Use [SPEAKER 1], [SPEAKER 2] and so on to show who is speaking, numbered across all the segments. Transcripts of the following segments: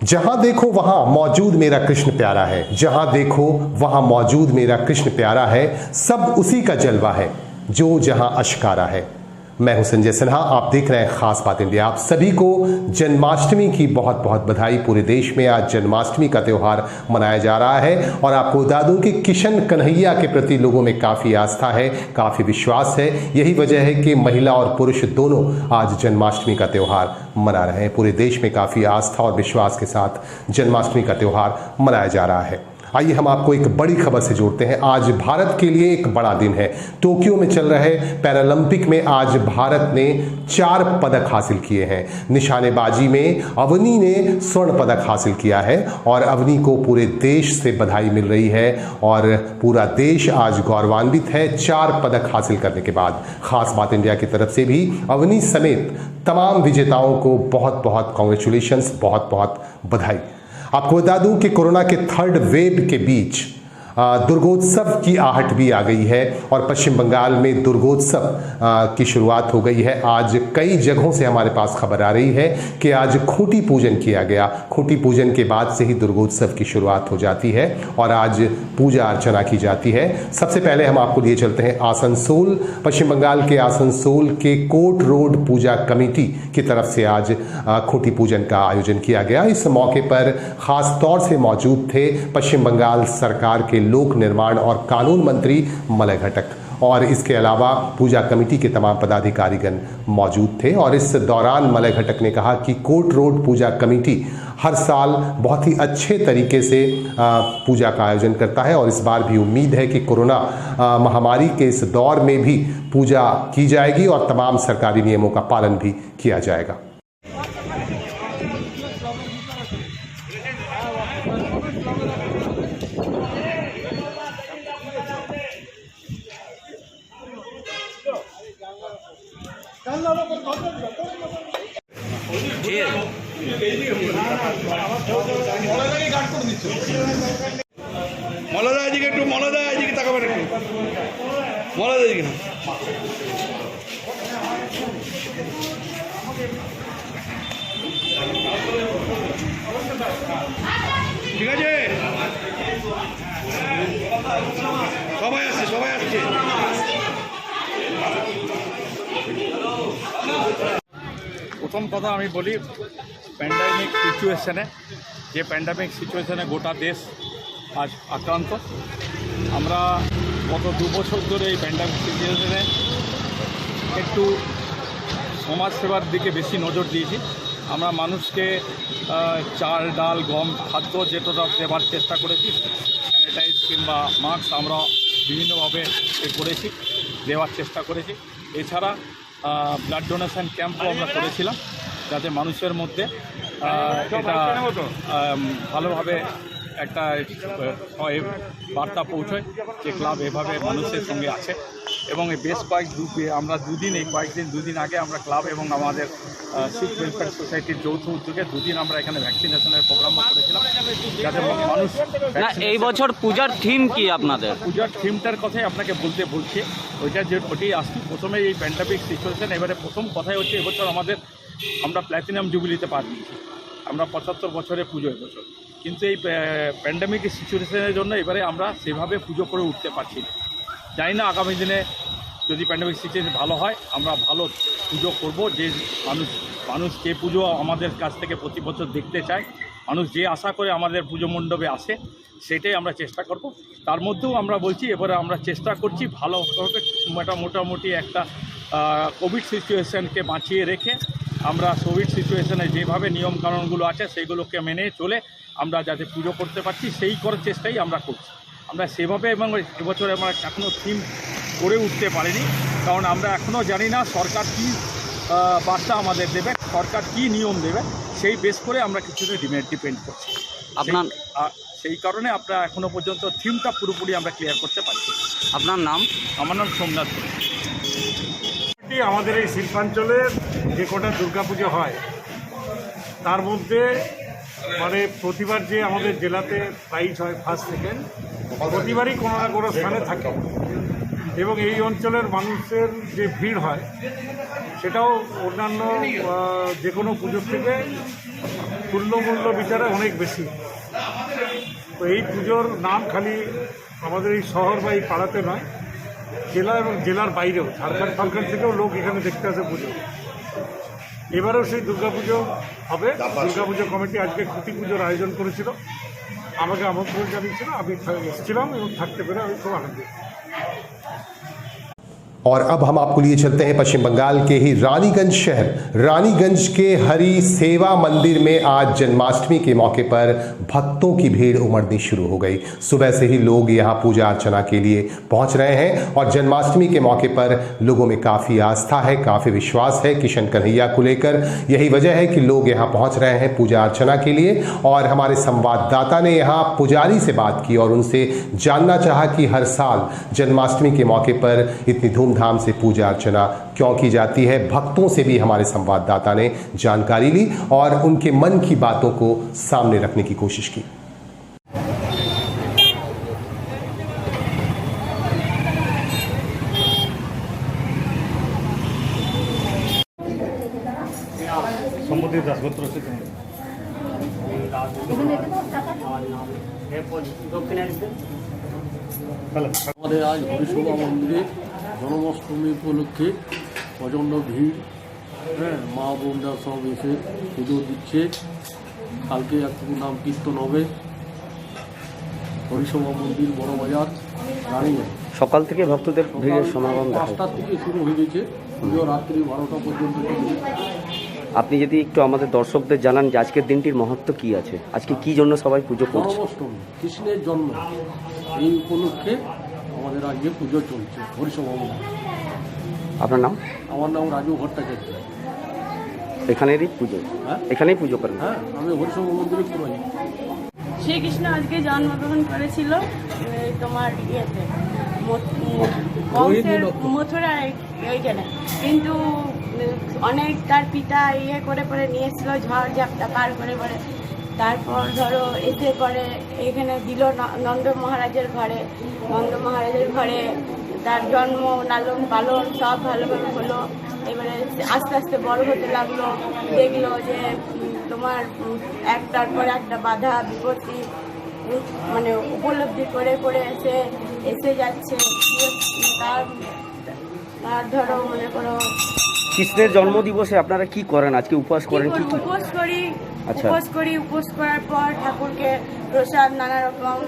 [SPEAKER 1] जहां देखो वहां मौजूद मेरा कृष्ण प्यारा है, जहां देखो वहां मौजूद मेरा कृष्ण प्यारा है, सब उसी का जलवा है जो जहां अश्कारा है। मैं हूं संजय सिन्हा, आप देख रहे हैं खास बात इंडिया। आप सभी को जन्माष्टमी की बहुत बहुत बधाई। पूरे देश में आज जन्माष्टमी का त्यौहार मनाया जा रहा है और आपको बता दूं कि किशन कन्हैया के प्रति लोगों में काफ़ी आस्था है, काफ़ी विश्वास है। यही वजह है कि महिला और पुरुष दोनों आज जन्माष्टमी का त्यौहार मना रहे हैं। पूरे देश में काफ़ी आस्था और विश्वास के साथ जन्माष्टमी का त्यौहार मनाया जा रहा है। आइए हम आपको एक बड़ी खबर से जोड़ते हैं। आज भारत के लिए एक बड़ा दिन है। टोक्यो में चल रहे पैरालंपिक में आज भारत ने 4 पदक हासिल किए हैं। निशानेबाजी में अवनी ने स्वर्ण पदक हासिल किया है और अवनी को पूरे देश से बधाई मिल रही है और पूरा देश आज गौरवान्वित है 4 पदक हासिल करने के बाद। खास बात इंडिया की तरफ से भी अवनी समेत तमाम विजेताओं को बहुत बहुत कॉन्ग्रेचुलेशंस, बहुत बहुत बधाई। आपको बता दूं कि कोरोना के 3rd वेव के बीच दुर्गोत्सव की आहट भी आ गई है और पश्चिम बंगाल में दुर्गोत्सव की शुरुआत हो गई है। आज कई जगहों से हमारे पास खबर आ रही है कि आज खूंटी पूजन किया गया। खूंटी पूजन के बाद से ही दुर्गोत्सव की शुरुआत हो जाती है और आज पूजा अर्चना की जाती है। सबसे पहले हम आपको लिए चलते हैं आसनसोल। पश्चिम बंगाल के आसनसोल के कोर्ट रोड पूजा कमेटी की तरफ से आज खूंटी पूजन का आयोजन किया गया। इस मौके पर खास तौर से मौजूद थे पश्चिम बंगाल सरकार के लोक निर्माण और कानून मंत्री मलय घटक और इसके अलावा पूजा कमेटी के तमाम पदाधिकारीगण मौजूद थे। और इस दौरान मलय घटक ने कहा कि कोर्ट रोड पूजा कमेटी हर साल बहुत ही अच्छे तरीके से पूजा का आयोजन करता है और इस बार भी उम्मीद है कि कोरोना महामारी के इस दौर में भी पूजा की जाएगी और तमाम सरकारी नियमों का पालन भी किया जाएगा।
[SPEAKER 2] মলাদা এদিকে একটু, মলাদা এদিকে তাকাবেন একটু, মলাদা এদিকে না। ঠিক আছে, সবাই আসছে, সবাই আসছে।
[SPEAKER 3] প্রথম কথা আমি বলি, প্যান্ডামিক সিচুয়েশনে, যে প্যান্ডামিক সিচুয়েশনে গোটা দেশ আজ আক্রান্ত। আমরা গত 2 বছর ধরে এই প্যান্ডামিক সিচুয়েশনে একটু সমাজসেবার দিকে বেশি নজর দিয়েছি। আমরা মানুষকে চাল, ডাল, গম, খাদ্য যেটা দেওয়ার চেষ্টা করেছি। স্যানিটাইজ কিংবা মাস্ক আমরা বিভিন্নভাবে করেছি, দেওয়ার চেষ্টা করেছি। এছাড়া ব্লাড ডোনেশন ক্যাম্পও আমরা করেছিলাম যাতে মানুষের মধ্যে এটা ভালোভাবে একটা বার্তা পৌঁছয় যে ক্লাব এভাবে মানুষের সঙ্গে আছে। এবং বেশ আমরা দুদিন আগে আমরা ক্লাব এবং আমাদের শিখ ওয়েলফেয়ার সোসাইটির যৌথ উদ্যোগে 2 দিন আমরা এখানে ভ্যাকসিনেশনের প্রোগ্রামও করেছিলাম যাতে মানুষ।
[SPEAKER 4] এই বছর পূজার থিম কি আপনাদের?
[SPEAKER 3] পূজার থিমটার কথাই আপনাকে বলছি, ওইটাই আসছি। প্রথমে এই প্যান্ডামিক সিচুয়েশন, এবারে প্রথম কথাই হচ্ছে এবছর আমরা প্ল্যাটিনাম জুবিলিতে পা দিয়েছি। আমরা 75 বছরে পুজো এবছর, কিন্তু এই প্যান্ডামিক সিচুয়েশনের জন্য এবারে আমরা সেভাবে পুজো করে উঠতে পারছি না। জানি না আগামী দিনে যদি প্যান্ডামিক সিচুয়েশন ভালো হয় আমরা ভালো পুজো করব। যে মানুষ যে পুজো আমাদের কাছ থেকে প্রতি বছর দেখতে চায়, মানুষ যে আশা করে আমাদের পুজো মণ্ডপে আসে, সেটাই আমরা চেষ্টা করব। তার মধ্যেও আমরা বলছি এবারে আমরা চেষ্টা করছি ভালোভাবে মোটামুটি একটা কোভিড সিচুয়েশনকে বাঁচিয়ে রেখে আমরা কোভিড সিচুয়েশনে যেভাবে নিয়মকানুনগুলো আছে সেইগুলোকে মেনে চলে আমরা যাতে পুজো করতে পারছি সেই করার চেষ্টাই আমরা করছি। আমরা সেভাবে এবং এবছর আমরা এখনও থিম করে উঠতে পারিনি, কারণ আমরা এখনও জানি না সরকার কী বার্তা আমাদের দেবে, সরকার কী নিয়ম দেবে, সেই বেস করে আমরা কিছুটা ডিপেন্ড করছি। সেই কারণে আমরা এখনও পর্যন্ত থিমটা পুরোপুরি আমরা ক্লিয়ার করতে পারছি।
[SPEAKER 4] আপনার নাম?
[SPEAKER 3] আমার নাম সোমনাথ।
[SPEAKER 5] আমাদের এই শিল্পাঞ্চলের যে কটা দুর্গাপুজো হয় তার মধ্যে মানে প্রতিবার যে আমাদের জেলাতে প্রাইজ হয় 1st, 2nd, প্রতিবারই কোনো না কোনো স্থানে থাকে এবং এই অঞ্চলের মানুষের যে ভিড় হয় সেটাও অন্যান্য যে কোনো পুজোর থেকে তুল্যমূল্য বিচারে অনেক বেশি। তো এই পুজোর নাম খালি আমাদের এই শহর বা এই পাড়াতে নয়, জেলা এবং জেলার বাইরেও ঝাড়খণ্ড ফারখণ্ড থেকেও লোক এখানে দেখতে আসে পুজো। এবারেও সেই দুর্গাপুজো হবে। দুর্গাপুজো কমিটি আজকে খুঁটি পুজোর আয়োজন করেছিল, আমাকে আমন্ত্রণ জানিয়েছিল, আমি এসেছিলাম এবং থাকতে পেরে আমি খুব আনন্দিত।
[SPEAKER 1] और अब हम आपको लिए चलते हैं पश्चिम बंगाल के ही रानीगंज शहर। रानीगंज के हरि सेवा मंदिर में आज जन्माष्टमी के मौके पर भक्तों की भीड़ उमड़नी शुरू हो गई। सुबह से ही लोग यहां पूजा अर्चना के लिए पहुंच रहे हैं और जन्माष्टमी के मौके पर लोगों में काफ़ी आस्था है, काफ़ी विश्वास है किशन कन्हैया को लेकर। यही वजह है कि लोग यहां पहुंच रहे हैं पूजा अर्चना के लिए। और हमारे संवाददाता ने यहां पुजारी से बात की और उनसे जानना चाहा कि हर साल जन्माष्टमी के मौके पर इतनी धूमधाम से पूजा अर्चना क्यों की जाती है। भक्तों से भी हमारे संवाददाता ने जानकारी ली और उनके मन की बातों को सामने रखने की कोशिश की।
[SPEAKER 6] আমাদের আজ হরিসভা মন্দিরে জন্মাষ্টমী উপলক্ষে প্রচণ্ড ভিড়, হ্যাঁ, মা বোনরা সব এসে পুজো দিচ্ছে। কালকে একটু নাম কীর্তন হবে। হরিসভা মন্দির বড় বাজার রানীগঞ্জ।
[SPEAKER 4] সকাল থেকে ভক্তদের ভিড়ের সমাগম দেখা যায়।
[SPEAKER 6] 5টার থেকে শুরু হয়ে গেছে পুজো, রাত্রি 12টা পর্যন্ত চলবে।
[SPEAKER 4] আপনি যদি একটু আমাদের দর্শকদের জানান যে আজকের দিনটির মহত্ব কি আছে, আজকে কি জন্য সবাই পুজো করছে?
[SPEAKER 6] জন্মাষ্টমী, কৃষ্ণের জন্ম, এই উপলক্ষে আমাদের আজকে পুজো চলছে হরিসভা মন্দির।
[SPEAKER 4] আপনার নাম?
[SPEAKER 6] আমার নাম রাজু ভট্টাচার্য।
[SPEAKER 4] এখানেরই পুজো?
[SPEAKER 6] হ্যাঁ,
[SPEAKER 4] এখানেই পুজো করেন?
[SPEAKER 6] হ্যাঁ, আমি হরিসভা মন্দিরে পুরোহিত।
[SPEAKER 7] শ্রীকৃষ্ণ আজকে জন্মগ্রহণ করেছিল তোমার ইয়েতে মথুরায় ওইখানে, কিন্তু অনেক তার পিতা ইয়ে করে পরে নিয়েছিল ঝড় ঝাপটা পার করে পরে, তারপর ধরো এসে পরে এখানে দিল নন্দ মহারাজের ঘরে। নন্দ মহারাজের ঘরে তার জন্ম, লালন পালন সব ভালোভাবে হলো। এবারে আস্তে আস্তে বড় হতে লাগলো, দেখলো যে তোমার একটার পর একটা বাধা বিপত্তি মানে উপলব্ধি করে করে এসে যাচ্ছে। তার ধরো মনে করো
[SPEAKER 4] কৃষ্ণের জন্ম দিবসে আপনারা কি করেন? আজকে উপবাস করেন? কি
[SPEAKER 7] উপোস করি।
[SPEAKER 4] আচ্ছা,
[SPEAKER 7] উপোস করার পর ঠাকুরকে প্রসাদ নানা রকম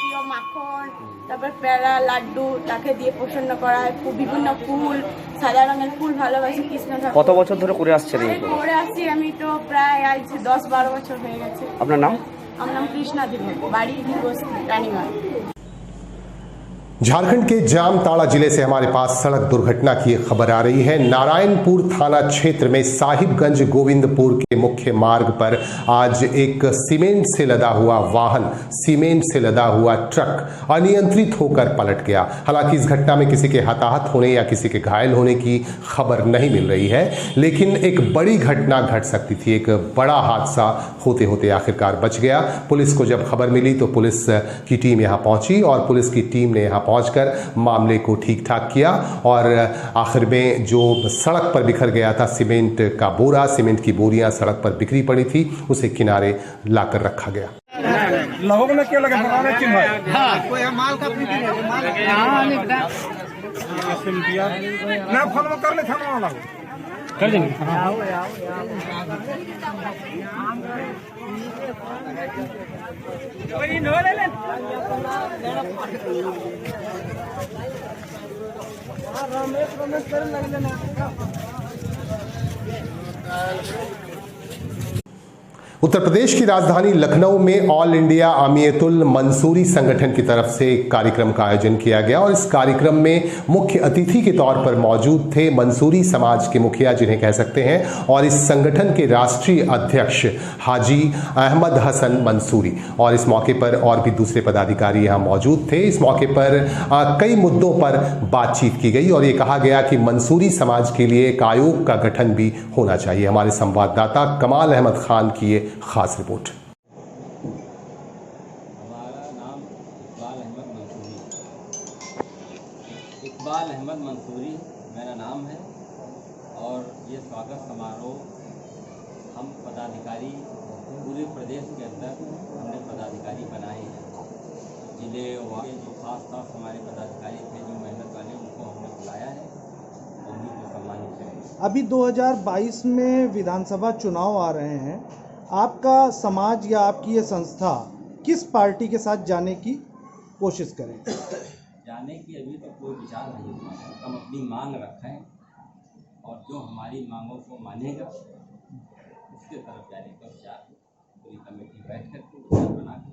[SPEAKER 7] প্রিয় মাখন, তারপর প্যারা লাড্ডু তাকে দিয়ে প্রসন্ন করা হয়। বিভিন্ন ফুল, সাদা রঙের ফুল ভালোবাসি কৃষ্ণ ঠাকুর।
[SPEAKER 4] কত বছর ধরে করে আসছেন এই?
[SPEAKER 7] করে আসছি আমি তো প্রায় আজ 10-12 বছর হয়ে গেছে।
[SPEAKER 4] আপনার নাম?
[SPEAKER 7] আমার নাম কৃষ্ণা দেবী, বাড়ি বস্তি রানীগঞ্জ।
[SPEAKER 1] झारखंड के जामताड़ा जिले से हमारे पास सड़क दुर्घटना की खबर आ रही है। नारायणपुर थाना क्षेत्र में साहिबगंज गोविंदपुर के मुख्य मार्ग पर आज एक सीमेंट से लदा हुआ वाहन, सीमेंट से लदा हुआ ट्रक अनियंत्रित होकर पलट गया। हालांकि इस घटना में किसी के हताहत होने या किसी के घायल होने की खबर नहीं मिल रही है, लेकिन एक बड़ी घटना घट सकती थी। एक बड़ा हादसा होते होते आखिरकार बच गया। पुलिस को जब खबर मिली तो पुलिस की टीम यहाँ पहुंची और पुलिस की टीम ने यहाँ पहुंचकर मामले को ठीक ठाक किया और आखिर में जो सड़क पर बिखर गया था सीमेंट का बोरा, सीमेंट की बोरियां सड़क पर बिखरी पड़ी थी, उसे किनारे लाकर रखा गया।
[SPEAKER 2] लोगों ने क्या लगा बनाने क्यों है?
[SPEAKER 8] हाँ, कोई माल का प्रीति है, माल
[SPEAKER 2] ना फोन में कर ले थाना वाला कर देंगे।
[SPEAKER 1] उत्तर प्रदेश की राजधानी लखनऊ में ऑल इंडिया अमीयतुल मंसूरी संगठन की तरफ से एक कार्यक्रम का आयोजन किया गया और इस कार्यक्रम में मुख्य अतिथि के तौर पर मौजूद थे मंसूरी समाज के मुखिया जिन्हें कह सकते हैं, और इस संगठन के राष्ट्रीय अध्यक्ष हाजी अहमद हसन मंसूरी। और इस मौके पर और भी दूसरे पदाधिकारी यहाँ मौजूद थे। इस मौके पर कई मुद्दों पर बातचीत की गई और ये कहा गया कि मंसूरी समाज के लिए एक आयोग का गठन भी होना चाहिए। हमारे संवाददाता कमाल अहमद खान की ये खास रिपोर्ट।
[SPEAKER 9] हमारा नाम इकबाल अहमद मंसूरी मेरा नाम है और ये स्वागत समारोह हम पदाधिकारी पूरे प्रदेश के अंदर हमने पदाधिकारी बनाए हैं। जिले वाले जो खास खास हमारे पदाधिकारी थे जो मेहनत वाले, उनको हमने बुलाया है और उन्हीं को सम्मानित करेंगे।
[SPEAKER 8] अभी 2022 में विधानसभा चुनाव आ रहे हैं, आपका समाज या आपकी ये संस्था किस पार्टी के साथ जाने की कोशिश करें?
[SPEAKER 9] जाने की अभी तक कोई विचार नहीं हुआ है। हम अपनी मांग रखें और जो हमारी मांगों को मानेगा उसके तरफ जाने का विचार पूरी कमेटी बैठ करके विचार बना के।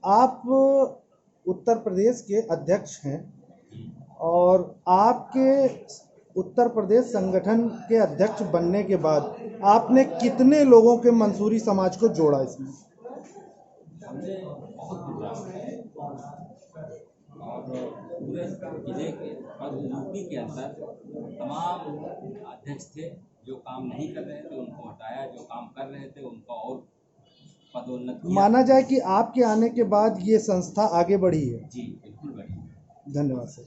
[SPEAKER 8] आप उत्तर प्रदेश के अध्यक्ष हैं और आपके उत्तर प्रदेश संगठन के अध्यक्ष बनने के बाद आपने कितने लोगों के मंसूरी समाज को जोड़ा इसमें?
[SPEAKER 9] हमने बहुत प्रोग्राम किए और पूरे जिले के और यूपी के अंदर तमाम अध्यक्ष थे जो काम नहीं कर रहे थे उनको हटाया, जो काम कर रहे थे उनको और पदोन्नत किया।
[SPEAKER 8] माना जाए कि आपके आने के बाद ये संस्था आगे बढ़ी है।
[SPEAKER 9] जी बिल्कुल बढ़ी।
[SPEAKER 8] धन्यवाद सर।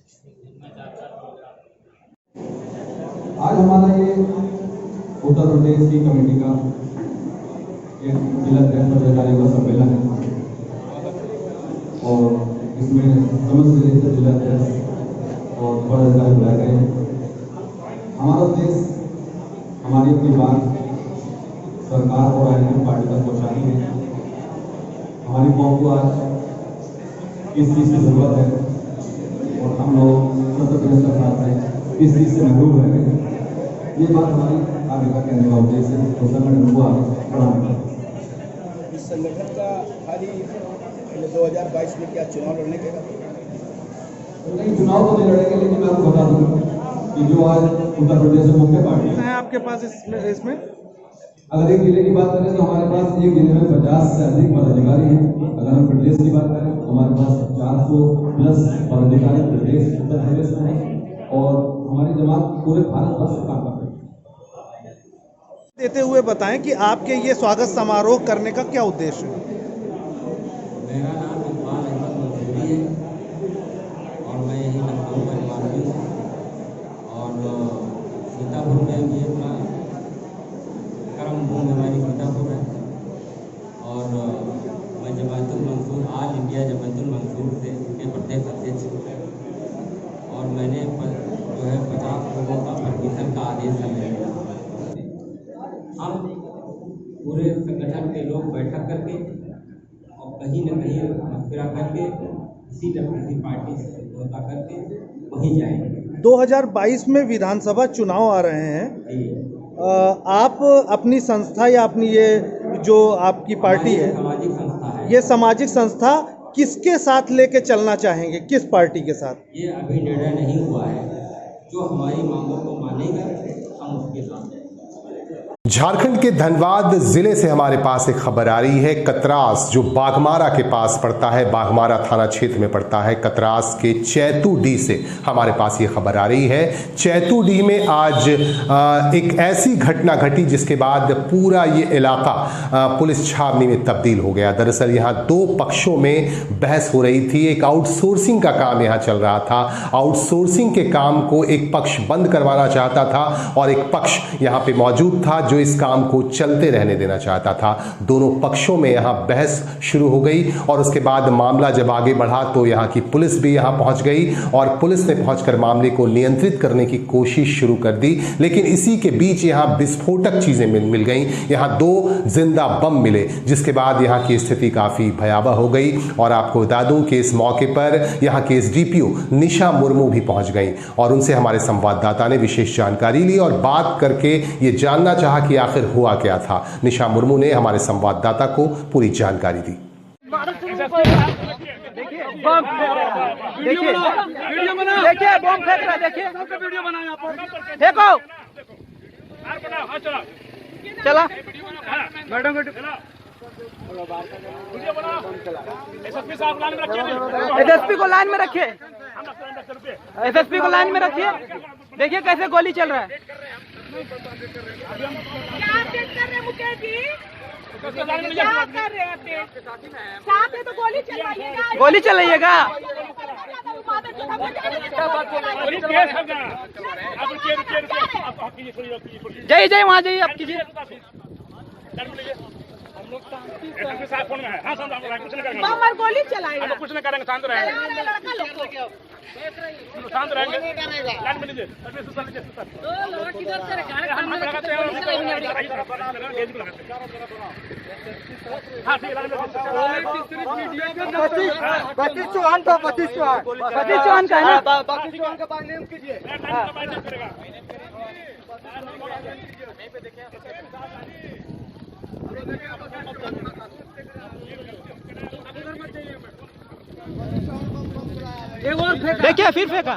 [SPEAKER 10] आज हमारा ये उत्तर प्रदेश की कमेटी का एक जिला अध्यक्ष पदाधिकारी का सम्मेलन है और इसमें समस्त जिले से जिला अध्यक्ष और पदाधिकारी बुलाए गए हैं। हमारा उद्देश्य हमारी अपनी बात सरकार और राजनीतिक पार्टी तक पहुँचानी है। हमारी कौम को आज किस चीज़ की जरूरत है और हम लोग उत्तर प्रदेश सरकार से इस चीज़ से महरूम रह गए, ये बात हमारी आगे का कहने का उद्देश्य है और संगठन को आगे बढ़ाने का।
[SPEAKER 11] इस संगठन का हाल ही 2022 में क्या चुनाव लड़ने के
[SPEAKER 10] नहीं, चुनाव तो नहीं लड़ेंगे, लेकिन मैं आपको बता दूँ कि जो आज उत्तर प्रदेश में मुख्य पार्टी
[SPEAKER 8] है आपके पास इसमें
[SPEAKER 10] अगर एक जिले की बात करें तो हमारे पास एक जिले में 50 से अधिक पदाधिकारी हैं। अगर हम प्रदेश की बात करें तो हमारे पास 400 प्लस पदाधिकारी प्रदेश उत्तर प्रदेश में हैं और हमारी जमात पूरे भारतवर्ष से काम कर रही है।
[SPEAKER 8] देते हुए बताएं कि आपके ये स्वागत समारोह करने का क्या उद्देश्य है?
[SPEAKER 9] मेरा नाम इकबाल अहमद मंसूरी है और मैं यही लखनऊ का निवासी हूँ और सीतापुर में ये अपना कर्म भूमि हमारी सीतापुर है और मैं जमातुल मंसूर ऑल इंडिया जमातुल मंसूर से के प्रदेश अध्यक्ष हूँ और मैंने जो है 50 लोगों का परमिशन का आदेश है। हम पूरे संगठन के लोग बैठक करके और कहीं न कहीं मशवरा करके किसी न किसी पार्टी से समझौता करके वहीं जाएंगे।
[SPEAKER 8] 2022 में विधानसभा चुनाव आ रहे हैं, आप अपनी संस्था या अपनी ये जो आपकी पार्टी है,
[SPEAKER 9] सामाजिक संस्था है,
[SPEAKER 8] ये सामाजिक संस्था किसके साथ लेके चलना चाहेंगे, किस पार्टी के साथ?
[SPEAKER 9] ये अभी निर्णय नहीं हुआ है। जो हमारी मांगों को मानेगा हम उसके साथ।
[SPEAKER 1] झारखंड के धनबाद जिले से हमारे पास एक खबर आ रही है। कतरास जो बाघमारा के पास पड़ता है, बाघमारा थाना क्षेत्र में पड़ता है, कतरास के चैतूडीह से हमारे पास ये खबर आ रही है। चैतूडीह में आज एक ऐसी घटना घटी जिसके बाद पूरा ये इलाका पुलिस छावनी में तब्दील हो गया। दरअसल यहाँ दो पक्षों में बहस हो रही थी। एक आउटसोर्सिंग का काम यहाँ चल रहा था। आउटसोर्सिंग के काम को एक पक्ष बंद करवाना चाहता था और एक पक्ष यहाँ पे मौजूद था जो इस काम को चलते रहने देना चाहता था। दोनों पक्षों में यहां बहस शुरू हो गई और उसके बाद मामला जब आगे बढ़ा तो यहां की पुलिस भी यहां पहुंच गई और पुलिस ने पहुंचकर मामले को नियंत्रित करने की कोशिश शुरू कर दी। लेकिन इसी के बीच यहां विस्फोटक चीजें मिल गई। यहां 2 जिंदा बम मिले जिसके बाद यहां की स्थिति काफी भयावह हो गई। और आपको बता दूं कि इस मौके पर यहां के एसडीपीओ निशा मुर्मू भी पहुंच गई और उनसे हमारे संवाददाता ने विशेष जानकारी ली और बात करके ये जानना चाहा कि आखिर हुआ क्या था। निशा मुर्मू ने हमारे संवाददाता को पूरी जानकारी दी।
[SPEAKER 8] देखिए बम फेंक रहा है, देखिए वीडियो बनाओ, यहाँ पर देखो, चला मैडम एसएसपी को लाइन में रखिए, एसएसपी को लाइन में रखिए। देखिए कैसे गोली चल रहा है।
[SPEAKER 7] क्या चेक कर रहे मुकेश जी? क्या कर रहे हैं? साथ में तो गोली चलाइएगा।
[SPEAKER 8] गोली चलाइएगा।
[SPEAKER 3] जय जय वहाँ जाइए आप कीजिए।
[SPEAKER 7] गोली चलाएगा,
[SPEAKER 3] कुछ नहीं करेंगे, शांत रहेंगे, शांत रहेंगे।
[SPEAKER 11] बत्तीस चौहान का है ना, बत्तीस चौहान का बात नहीं कीजिए।
[SPEAKER 3] देखिए फिर फेंका,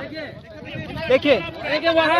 [SPEAKER 3] देखिए वीडियो बना।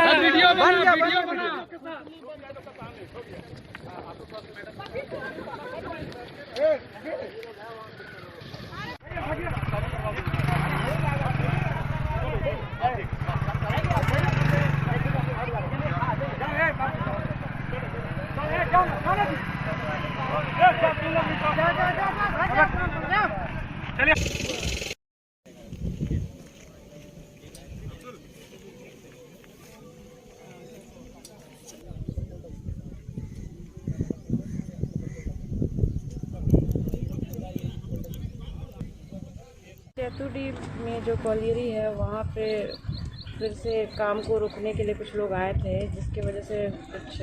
[SPEAKER 7] तेतुडी में जो कॉलियरी है वहाँ पे फिर से काम को रोकने के लिए कुछ लोग आए थे, जिसकी वजह से कुछ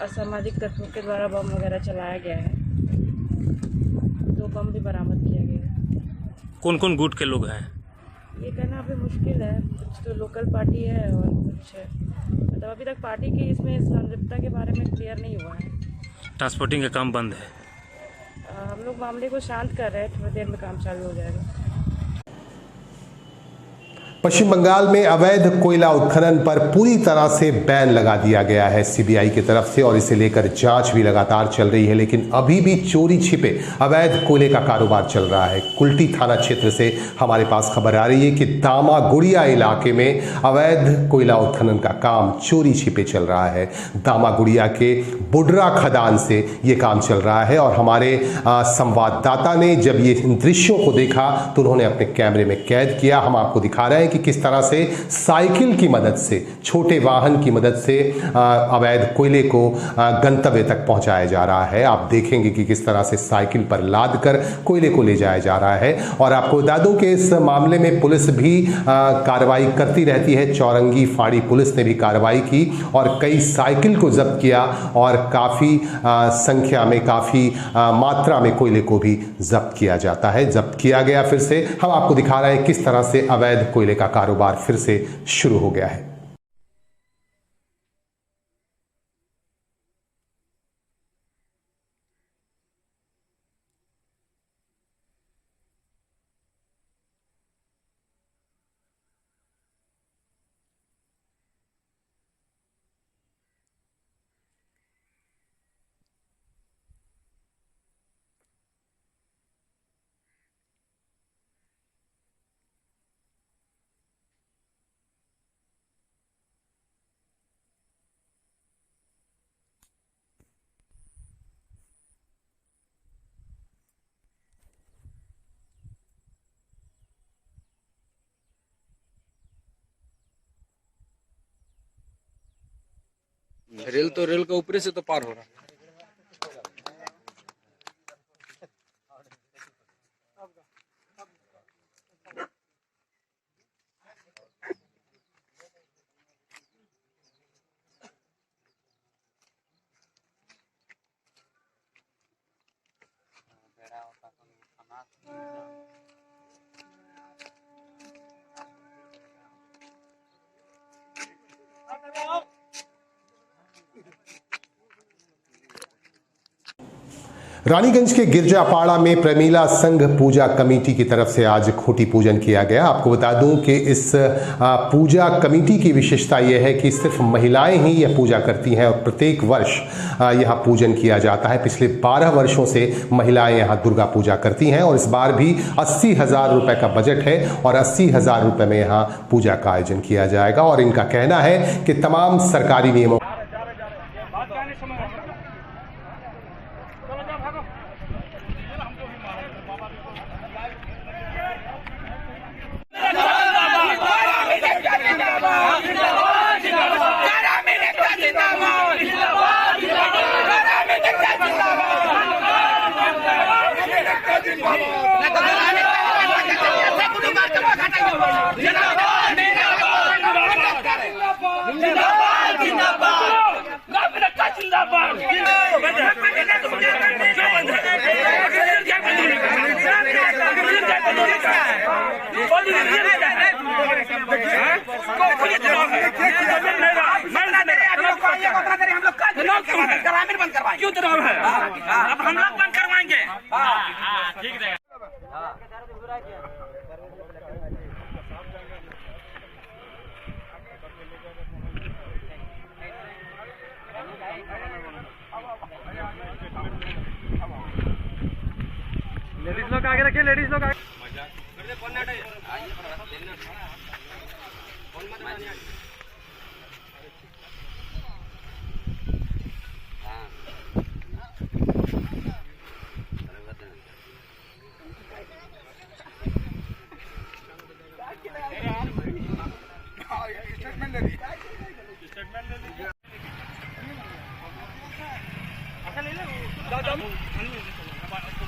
[SPEAKER 7] असामाजिक तत्वों के द्वारा बम वगैरह चलाया गया है। 2 बम भी बरामद किया गया है।
[SPEAKER 12] कौन कौन गुट के लोग हैं
[SPEAKER 7] ये कहना अभी मुश्किल है, कुछ तो लोकल पार्टी है और कुछ मतलब अभी तक पार्टी की इसमें संलिप्तता के बारे में क्लियर नहीं हुआ है।
[SPEAKER 12] ट्रांसपोर्टिंग का काम बंद है।
[SPEAKER 7] हम लोग मामले को शांत कर रहे हैं, थोड़ी देर में काम चालू हो जाएगा।
[SPEAKER 1] पश्चिम बंगाल में अवैध कोयला उत्खनन पर पूरी तरह से बैन लगा दिया गया है सीबीआई की तरफ से और इसे लेकर जांच भी लगातार चल रही है, लेकिन अभी भी चोरी छिपे अवैध कोयले का कारोबार चल रहा है। कुल्टी थाना क्षेत्र से हमारे पास खबर आ रही है कि दामागुड़िया इलाके में अवैध कोयला उत्खनन का काम चोरी छिपे चल रहा है। दामागुड़िया के बुडरा खदान से ये काम चल रहा है और हमारे संवाददाता ने जब ये इन दृश्यों को देखा तो उन्होंने अपने कैमरे में कैद किया। हम आपको दिखा रहे हैं कि किस तरह से साइकिल की मदद से, छोटे वाहन की मदद से अवैध कोयले को गंतव्य तक पहुंचाया जा रहा है। आप देखेंगे कि किस तरह से साइकिल पर लाद कर कोयले को ले जाया जा रहा है। और आपको बता दूं कि इस मामले में पुलिस भी कार्रवाई करती रहती है। चौरंगी फाड़ी पुलिस ने भी कार्रवाई की और कई साइकिल को जब्त किया और काफी संख्या में, काफी मात्रा में कोयले को भी जब्त किया जाता है, जब्त किया गया। फिर से हम आपको दिखा रहे हैं किस तरह से अवैध कोयले का कारोबार फिर से शुरू हो गया है।
[SPEAKER 11] रेल तो रेल के ऊपर से तो पार हो रहा है। रानीगंज के गिरजापाड़ा में प्रेमीला संघ पूजा कमेटी की तरफ से आज खूंटी पूजन किया गया। आपको बता दूं कि इस पूजा कमेटी की विशेषता यह है कि सिर्फ महिलाएं ही यह पूजा करती हैं और प्रत्येक वर्ष यहां पूजन किया जाता है। पिछले 12 वर्षों से महिलाएं यहां दुर्गा पूजा करती हैं और इस बार भी 80,000 रुपए का बजट है और 80,000 रुपए में यहां पूजा का आयोजन किया जाएगा। और इनका कहना है कि तमाम सरकारी नियमों
[SPEAKER 3] भागो क्यों तनाव है? अब हम लोग बंद करवाएंगे। ठीक है। लेडीज लोग आगे रखिए, लेडीज लोग आगे।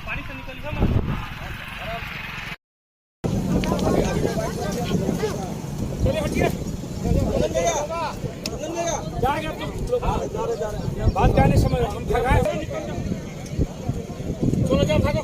[SPEAKER 3] पानी से निकल बात कहने समझ हम थकाए। चलो जाओ भागो।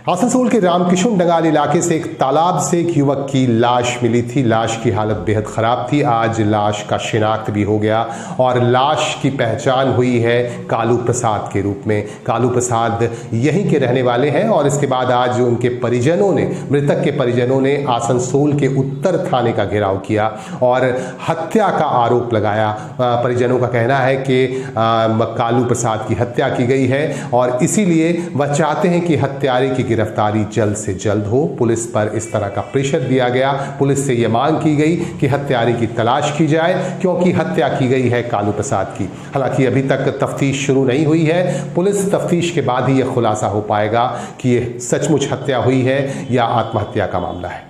[SPEAKER 11] आसनसोल के रामकिशुन डंगाल इलाके से एक तालाब से एक युवक की लाश मिली थी। लाश की हालत बेहद खराब थी। आज लाश का शिनाख्त भी हो गया और लाश की पहचान हुई है कालू प्रसाद के रूप में। कालू प्रसाद यहीं के रहने वाले हैं और इसके बाद आज उनके परिजनों ने, मृतक के परिजनों ने आसनसोल के उत्तर थाने का घेराव किया और हत्या का आरोप लगाया। परिजनों का कहना है कि कालू प्रसाद की हत्या की गई है और इसीलिए वह चाहते हैं कि हत्यारे की गिरफ्तारी जल्द से जल्द हो। पुलिस पर इस तरह का प्रेशर दिया गया। पुलिस से यह मांग की गई कि हत्यारे की तलाश की जाए क्योंकि हत्या की गई है कालू प्रसाद की। हालांकि अभी तक तफ्तीश शुरू नहीं हुई है। पुलिस तफ्तीश के बाद ही यह खुलासा हो पाएगा कि यह सचमुच हत्या हुई है या आत्महत्या का मामला है।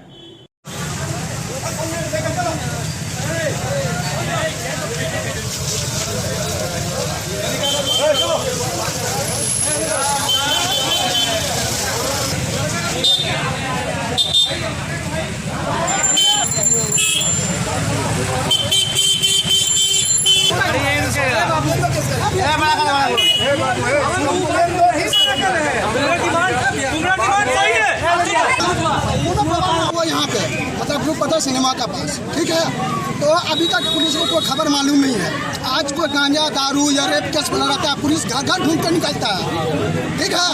[SPEAKER 13] वो यहाँ पे मतलब ग्रुप पता सिनेमा का पास, ठीक है। तो अभी तक पुलिस को कोई खबर मालूम नहीं है। आज कोई गांजा दारू या रेप केस बना रहता है, पुलिस घर घर ढूंढ कर निकलता है, ठीक है।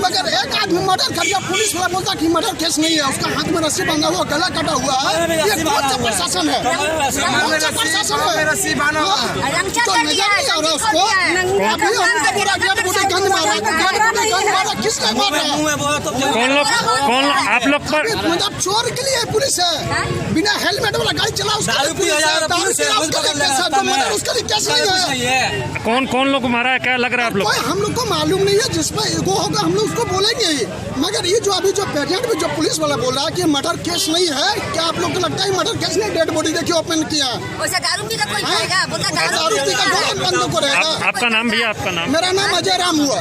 [SPEAKER 13] मगर एक आदमी मर्डर कर दिया, पुलिस वाला बोलता कि मर्डर केस नहीं है, उसका हाथ में रस्सी बंधा हुआ, गला कटा हुआ है। ये कौन सा प्रशासन है? कौन सा प्रशासन है? तो नजर नहीं आ रहा उसको। अभी हमको बोला गया बूढ़े गंद मारा, किसने मारा?
[SPEAKER 12] कौन आप लोग पर
[SPEAKER 13] मतलब चोर के लिए पुलिस है, बिना हेलमेट वाला गाड़ी चला उसके लिए पुलिस है, उसके लिए कैसे नहीं है?
[SPEAKER 12] कौन लोग मारा है, क्या लग रहा है आप लोग?
[SPEAKER 13] हम लोग को मालूम नहीं है, जिसमें ईगो होगा हम लोग उसको बोलेंगे ही। मगर ये जो अभी जो पेटेंट में जो पुलिस वाला बोल रहा है कि मर्डर केस नहीं है, क्या आप लोग को लगता है मर्डर केस नहीं? डेड बॉडी देखिए ओपन किया,
[SPEAKER 14] दारू पी का कोई खाएगा,
[SPEAKER 13] दारू पी का गोला बंद करेगा।
[SPEAKER 12] आपका नाम भैया? आपका नाम?
[SPEAKER 13] मेरा नाम अजय राम हुआ।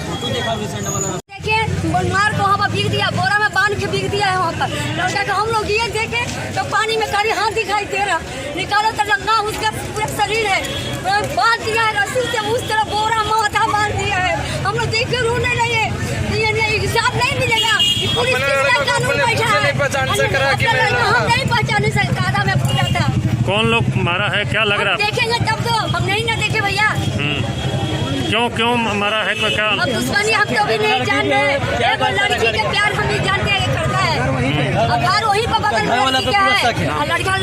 [SPEAKER 14] मार को वहाँ पर बिक दिया, बोरा में बांध के बिक दिया है वहाँ पर। लड़का को हम लोग ये देखे तो पानी में कारी हाथ दिखाई दे रहा, निकालो तो लंगा उसका पूरा शरीर है, बांध दिया है रस्सी से, उस तरह बोरा माथा बांध दिया है। हम लोग देख के रोने लगे, ये हिसाब नहीं मिलेगा। पुलिस हम नहीं पहचाने सकते, आधा में पूरा था।
[SPEAKER 12] कौन लोग मारा है, क्या लग रहा है?
[SPEAKER 14] देखेंगे तब तो, हम नहीं ना देखे भैया।
[SPEAKER 12] क्यों मारा है, कोई क्या?
[SPEAKER 14] अब दुश्मनी हम तो भी नहीं जानते, एगो लड़की के प्यार हम नहीं जानते ये करता है। अब घर वहीं पर बगल में लड़की क्या है,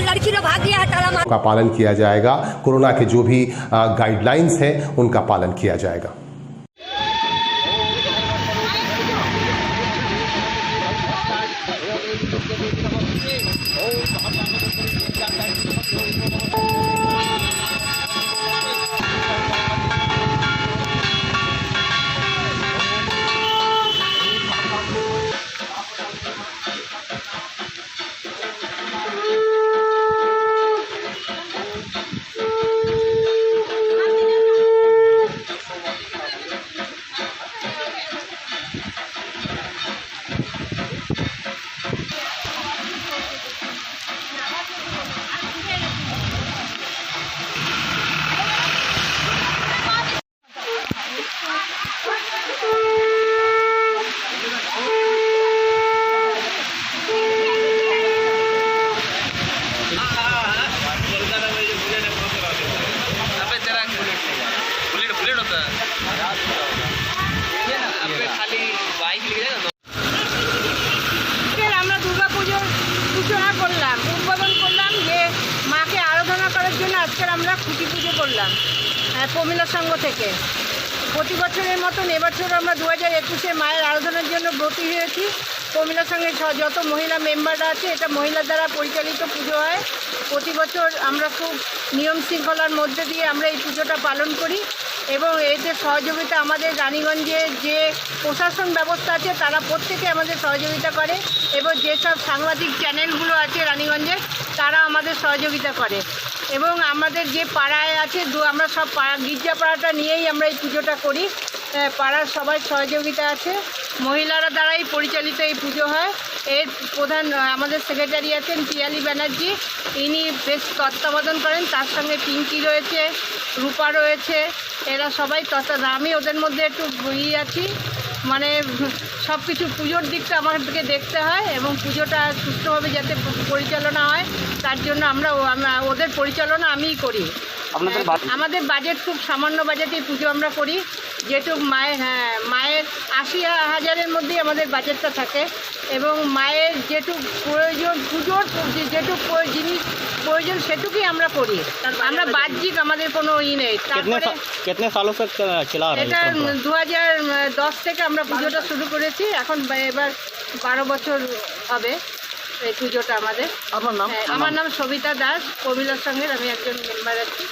[SPEAKER 14] लड़की ने भाग गया है ताला
[SPEAKER 11] का पालन किया जाएगा। कोरोना के जो भी गाइडलाइंस हैं उनका पालन किया जाएगा।
[SPEAKER 7] আমরা দুর্গাপুজোর সূচনা করলাম, উদ্বোধন করলাম যে মাকে আরাধনা করার জন্য আজকের আমরা খুঁটি পুজো করলাম প্রমীলা সংঘ থেকে। প্রতি বছরের মতন এবছর আমরা 2021-এ মায়ের আরাধনার জন্য ব্রতী হয়েছি। প্রমীলা সংঘের যত মহিলা মেম্বাররা আছে, এটা মহিলা দ্বারা পরিচালিত পুজো হয়। প্রতি বছর আমরা খুব নিয়ম শৃঙ্খলার মধ্যে দিয়ে আমরা এই পুজোটা পালন করি এবং এতে সহযোগিতা আমাদের রানীগঞ্জে যে প্রশাসন ব্যবস্থা আছে তারা প্রত্যেকে আমাদের সহযোগিতা করে এবং যেসব সাংবাদিক চ্যানেলগুলো আছে রানীগঞ্জের তারা আমাদের সহযোগিতা করে এবং আমাদের যে পাড়ায় আছে আমরা সব গির্জা পাড়াটা নিয়েই আমরা এই পুজোটা করি। পাড়ার সবাই সহযোগিতা আছে, মহিলারা দ্বারাই পরিচালিত এই পুজো হয়। এর প্রধান আমাদের সেক্রেটারি আছেন পিয়ালি ব্যানার্জি, ইনি বেশ তত্ত্বাবধান করেন। তার সঙ্গে পিঙ্কি রয়েছে, রূপা রয়েছে, এরা সবাই আমি ওদের মধ্যে একটু আছি। মানে সব কিছু পুজোর দিকটা আমাদেরকে দেখতে হয় এবং পুজোটা সুষ্ঠুভাবে যাতে পরিচালনা হয় তার জন্য আমরা ওদের পরিচালনা আমিই করি। আমাদের বাজেট খুব সামান্য বাজেটেই পুজো আমরা করি, যেটুক মায়ের 80,000-এর মধ্যেই আমাদের বাজেটটা থাকে এবং মায়ের যেটুক প্রয়োজন পুজোর যেটুক জিনিস প্রয়োজন সেটুকুই আমরা করি। আমরা বাহ্যিক আমাদের কোনো নেই। তারপরে এটা 2010 থেকে আমরা পুজোটা শুরু করেছি, এখন এবার 12 বছর হবে এই পুজোটা আমাদের। আমার নাম সবিতা দাস, প্রমীলার সঙ্গে আমি একজন মেম্বার আছি।